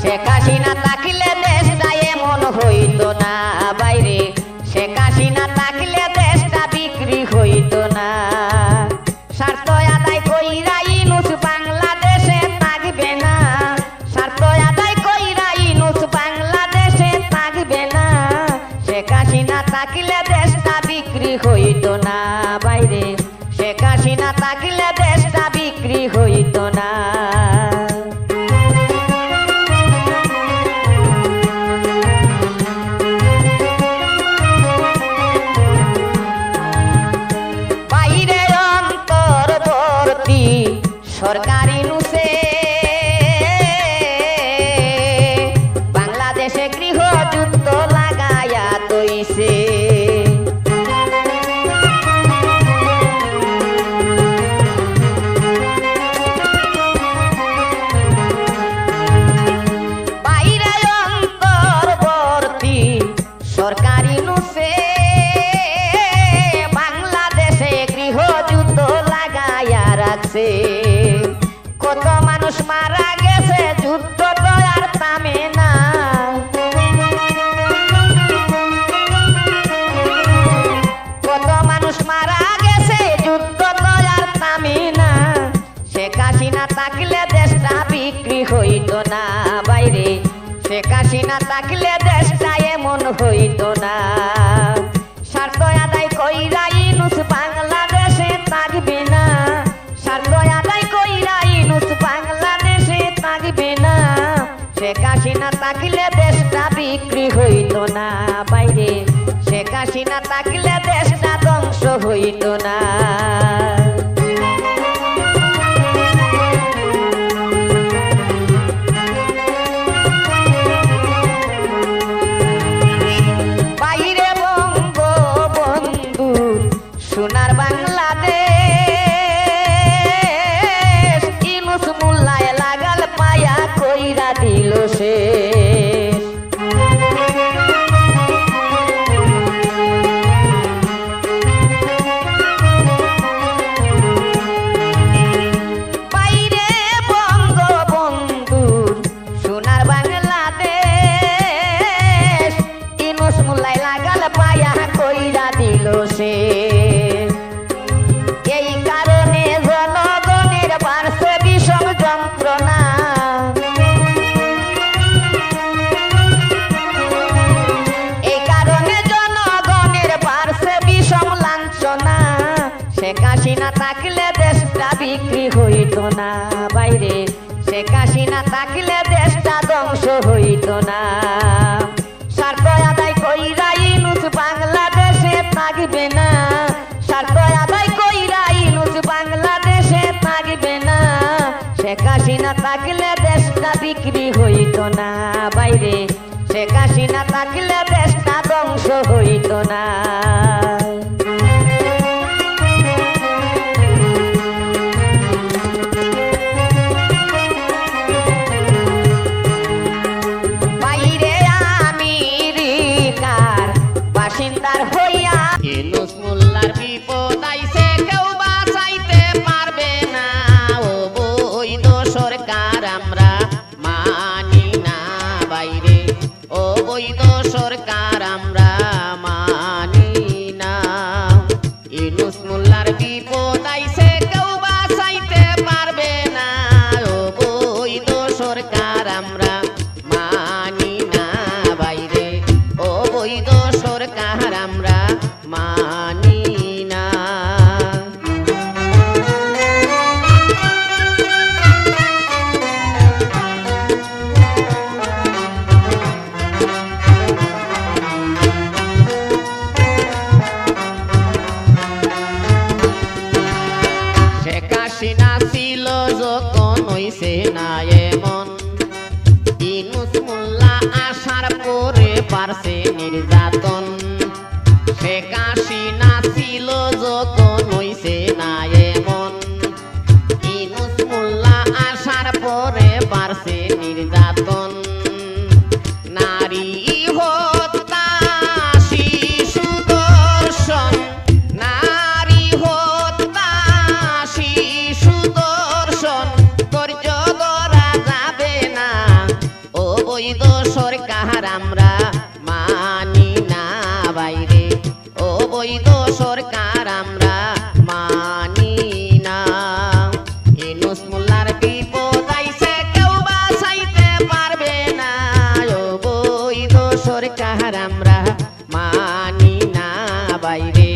শেখ হাসিনা থাকলে দেশটা এমন হইতো না বাইরে, শেখ হাসিনা থাকলে দেশটা বিক্রি হইতো না। স্বার্থ আদায় কইরা ইউনূস বাংলাদেশে থাকবে না, স্বার্থ আদায় কইরা ইউনূস বাংলাদেশে থাকবে না। শেখ হাসিনা থাকলে দেশটা বিক্রি হইতো না বাইরে, শেখ হাসিনা থাকলে দেশটা বিক্রি হইতো না। বাইরে অন্তর্বর্তী সরকার ইউনূসে বাংলাদেশে গৃহযুদ্ধ লাগায়া তৈছে। বাইরে অন্তর্বর্তী সরকার ইউনূসে বাংলাদেশে গৃহযুদ্ধ লাগায়া রাখছে। কত মানুষ মারা গেছে, যুদ্ধ তো আর থামে না। কত মানুষ মারা গেছে, যুদ্ধ তো আর থামে না। শেখ হাসিনা থাকলে দেশটা বিক্রি হইতো না বাইরে, শেখ হাসিনা থাকলে দেশটা এমন হইতো না। স্বার্থ আদায় কইরা ইউনূস বাংলাদেশে থাকবে না, স্বার্থ আদায় কইরা ইউনূস বাংলাদেশে থাকবে না। শেখ হাসিনা থাকলে দেশটা বিক্রি হইতো না বাইরে, শেখ হাসিনা থাকলে দেশটা ধ্বংস হইতো না। বাইরে বঙ্গবন্ধু সোনার বাংলাদেশ, ইউনূস মোল্লায় লাগাল পায়া কইরা দিল শেষ। বাইরে বঙ্গবন্ধু সোনার বাংলাদেশ, ইউনূস মোল্লায় লাগাল পায়া কইরা দিল শেষ। এই কারণে জনগণের বাড়ছে বিষম যন্ত্রণা, এই কারণে জনগণের বাড়ছে বিষম লাঞ্ছনা। শেখ হাসিনা থাকলে দেশটা বিক্রি হইতো না বাইরে, শেখ হাসিনা থাকলে দেশটা ধ্বংস হইতো না। স্বার্থ আদায় কইরা ইউনূস বাংলাদেশে থাকবে না, স্বার্থ আদায় কইরা ইউনূস বাংলাদেশে থাকবে না। শেখ হাসিনা থাকলে দেশটা বিক্রি হইতো না বাইরে, শেখ হাসিনা থাকলে দেশটা ধ্বংস হইতো না। বাইরে আমেরিকার বাসিন্দার হইয়া ইউনূস মোল্লার বিপদ আইছে, কেউ বাঁচাইতে পারবে না। ও বৈধ সরকার আমরা মানি না বাইরে, ও বৈধ সরকার আমরা মানি না। ইউনূস মোল্লার বিপদ আইছে, কেউ বাঁচাইতে পারবে না। ও বৈধ সরকার আমরা মানি না বাইরে, ও বৈধ সরকার আমরা মানি না। শেখ হাসিনা ছিল যখন হইছে না এমন, ইউনূস মোল্লা আসার পরে পারছে নির্যাতন। শেখ হাসিনা ছিল যখন হইছে না এমন, ইউনূস মোল্লা আসার পরে পারছে নির্যাতন। নারী হত্যা, শিশু ধর্ষণ, নারী হত্যা, শিশু ধর্ষণ ধৈর্য ধরা যাবে না। ও বৈধ সরকার আমরা মানি না বাইরে, ও বৈধ সরকার আমরা মানি না। ইউনূস মোল্লার বিপদ আইছে কেউ বাঁচাইতে পারবে না, ও বৈধ সরকার আমরা মানি না বাইরে,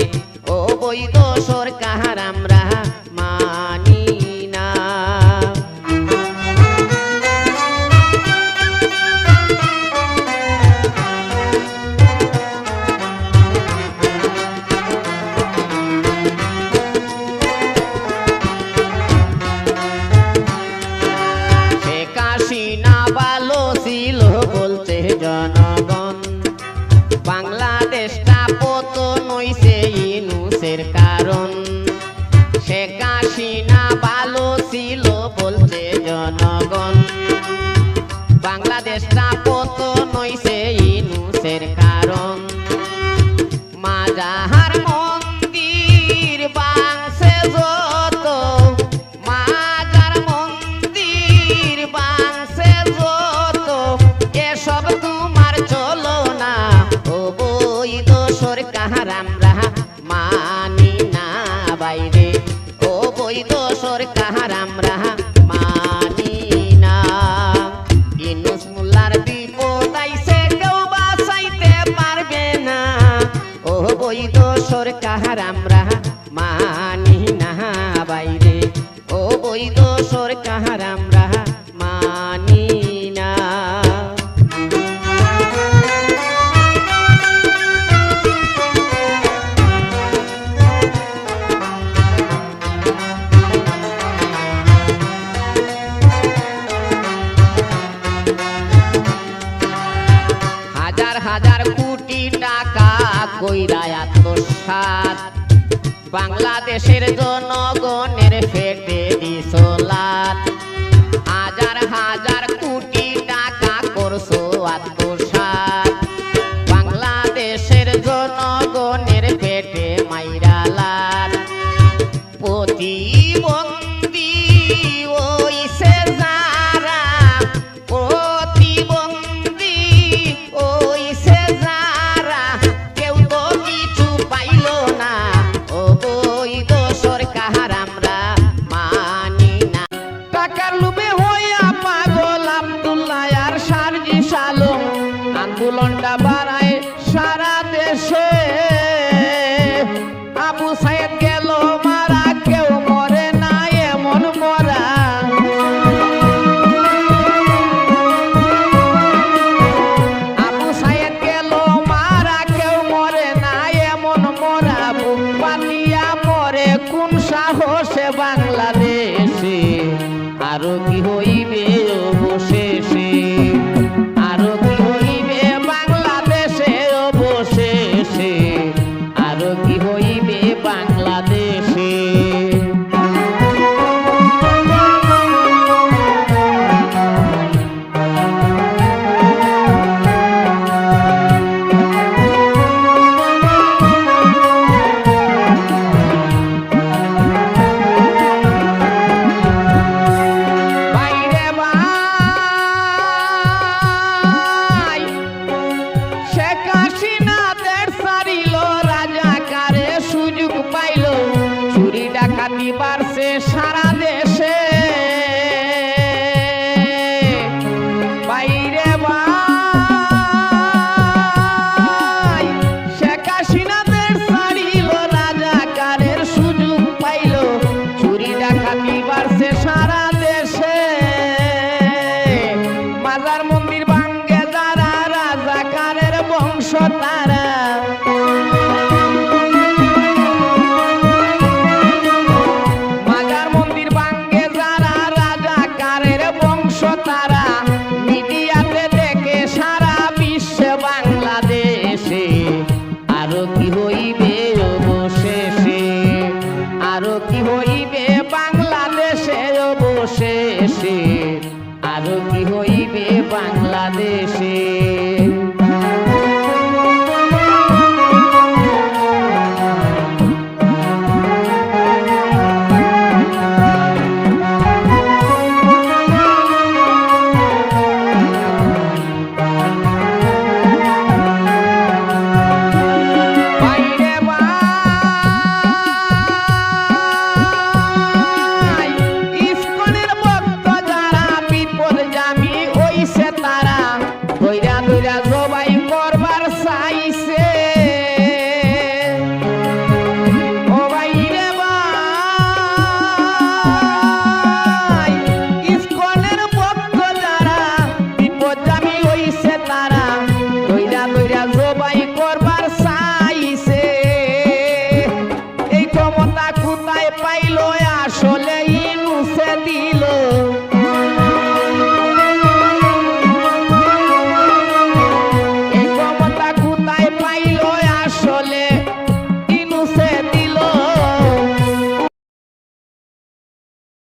ও বৈধ সরকার আমরা মানি না। শেখ হাসিনা ভালো ছিল বলছে জনগণ, বাংলাদেশটা পতন হইছে ইউনূসের কারণ। শেখ হাসিনা ভালো ছিল বলছে জনগণ, বাংলাদেশটা পতন হইছে ইউনূসের কারণ। মাজার মন্দির ভাঙছে যত, মাজার মন্দির ভাঙছে যত, এসব তোমার চলো না, ও বৈধ সরকার আমরা মানি না বাইরে, ও বৈধ সরকার আমরা মানি না। ইউনূস মোল্লার বিপদ আইছে কেউ বাঁচাইতে পারবে না, ও বৈধ সরকার আমরা মানি না বাইরে, ও বৈধ সরকার আমরা মানি না। হাজার হাজার কোটি টাকা কইরা আত্মসাৎ, বাংলাদেশের জনগণের পেটে দিছ লাত। হাজার হাজার কোটি টাকা করছো আত্মসাৎ, বাংলাদেশের জনগণের পেটে মাইরা লাত। প্রতিবন্ধী ওইছে যারা, প্রতিবন্ধী ওইছে যারা, কেউ তো কিছু পাইল না, ও বৈধ সরকার আমরা মানি না। টাকার লোভে হইয়া পাগল আব্দুল্লাহ আর সার্জিস আলম, আন্দোলনটা বাড়ায় সারা দেশে। আবু সাইদ গেল মারা, কেউ মরে না এমন মরা। আবু সাইদ গেল মারা, কেউ মরে না এমন মরা। বুক পাতিয়া মরে কোন সাহসে বাংলাদেশে, আরো কি হইবে অবশেষে, আরো কি হইবে বাংলাদেশে অবশেষে, আরো কি হইবে বাংলাদেশে। বাইরে ভাই, শেখ হাসিনা দেশ ছাড়িল, রাজাকারে সুযোগ পাইল, চুরি ডাকাতি বাড়ছে সারা দেশে। বাইরে ভাই, শেখ হাসিনা দেশ ছাড়িল, রাজাকারের সুযোগ পাইল, চুরি ডাকাতি বাড়ছে সারা দেশে। মাজার মন্দির ভাঙ্গে যারা, রাজাকারের বংশ তারা। মাজার মন্দির ভাঙ্গে যারা, রাজাকারের বংশ তারা। মিডিয়াতে দেখে সারা বিশ্বে বাংলাদেশে, আরো কি হইবে অবশেষে, আরো কি হইবে বাংলাদেশে অবশেষে, আরো কি হইবে বাংলাদেশে।